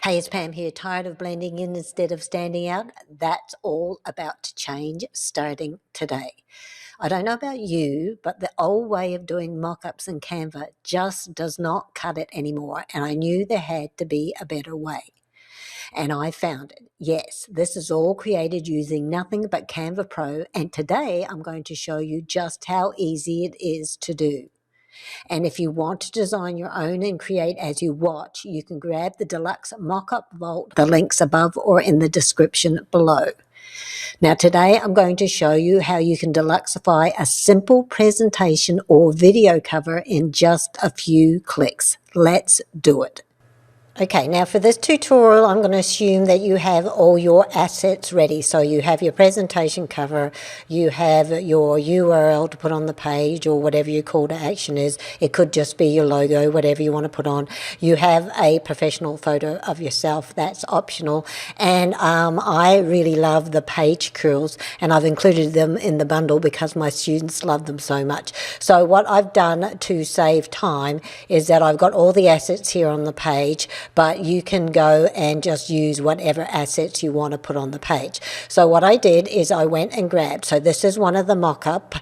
Hey, it's Pam here. Tired of blending in instead of standing out? That's all about to change starting today. I don't know about you, but the old way of doing mock-ups in Canva just does not cut it anymore, and I knew there had to be a better way. And I found it. Yes, this is all created using nothing but Canva Pro, and today I'm going to show you just how easy it is to do. And if you want to design your own and create as you watch, you can grab the Deluxe Mockup Vault. The links above or in the description below. Now today I'm going to show you how you can deluxify a simple presentation or video cover in just a few clicks. Let's do it. Okay, now for this tutorial, I'm going to assume that you have all your assets ready. So you have your presentation cover, you have your URL to put on the page or whatever your call to action is. It could just be your logo, whatever you want to put on. You have a professional photo of yourself, that's optional. And I really love the page curls, and I've included them in the bundle because my students love them so much. So what I've done to save time is that I've got all the assets here on the page, but you can go and just use whatever assets you want to put on the page. So what I did is I went and grabbed, so this is one of the mock-up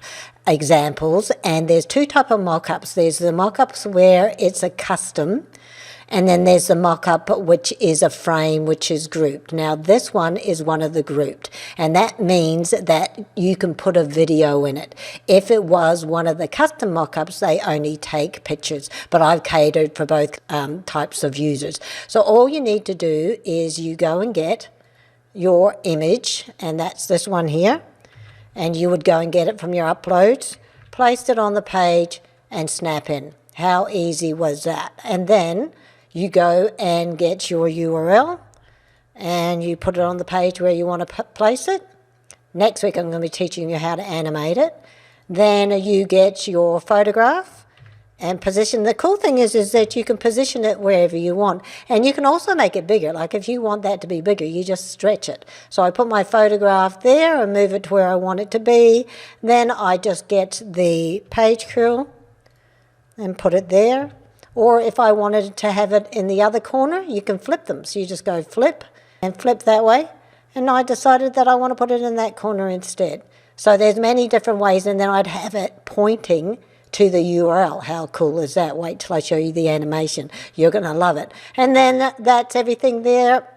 examples, and there's two types of mock-ups. There's the mock-ups where it's a custom, and then there's the mock-up which is a frame which is grouped. Now this one is one of the grouped, and that means that you can put a video in it. If it was one of the custom mock-ups, they only take pictures, but I've catered for both types of users. So all you need to do is you go and get your image, and that's this one here, and you would go and get it from your uploads, place it on the page, and snap in. How easy was that? And then you go and get your URL and you put it on the page where you want to place it. Next week I'm going to be teaching you how to animate it. Then you get your photograph and position. The cool thing is that you can position it wherever you want, and you can also make it bigger. Like if you want that to be bigger, you just stretch it. So I put my photograph there and move it to where I want it to be. Then I just get the page curl and put it there. Or if I wanted to have it in the other corner, you can flip them. So you just go flip and flip that way. And I decided that I want to put it in that corner instead. So there's many different ways, and then I'd have it pointing to the URL. How cool is that? Wait till I show you the animation. You're going to love it. And then that's everything there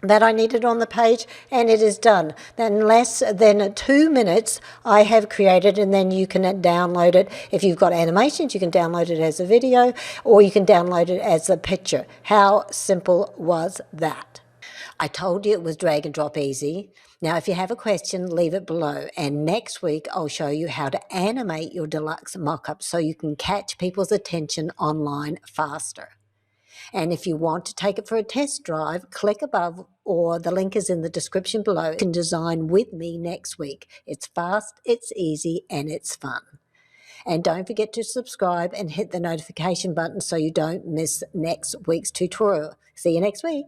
that I needed on the page, and it is done. In less than 2 minutes I have created, and then you can download it. If you've got animations, you can download it as a video, or you can download it as a picture. How simple was that? I told you it was drag and drop easy. Now if you have a question, leave it below, and next week I'll show you how to animate your deluxe mock-up so you can catch people's attention online faster. And if you want to take it for a test drive, click above or the link is in the description below. You can design with me next week. It's fast, it's easy, and it's fun. And don't forget to subscribe and hit the notification button so you don't miss next week's tutorial. See you next week.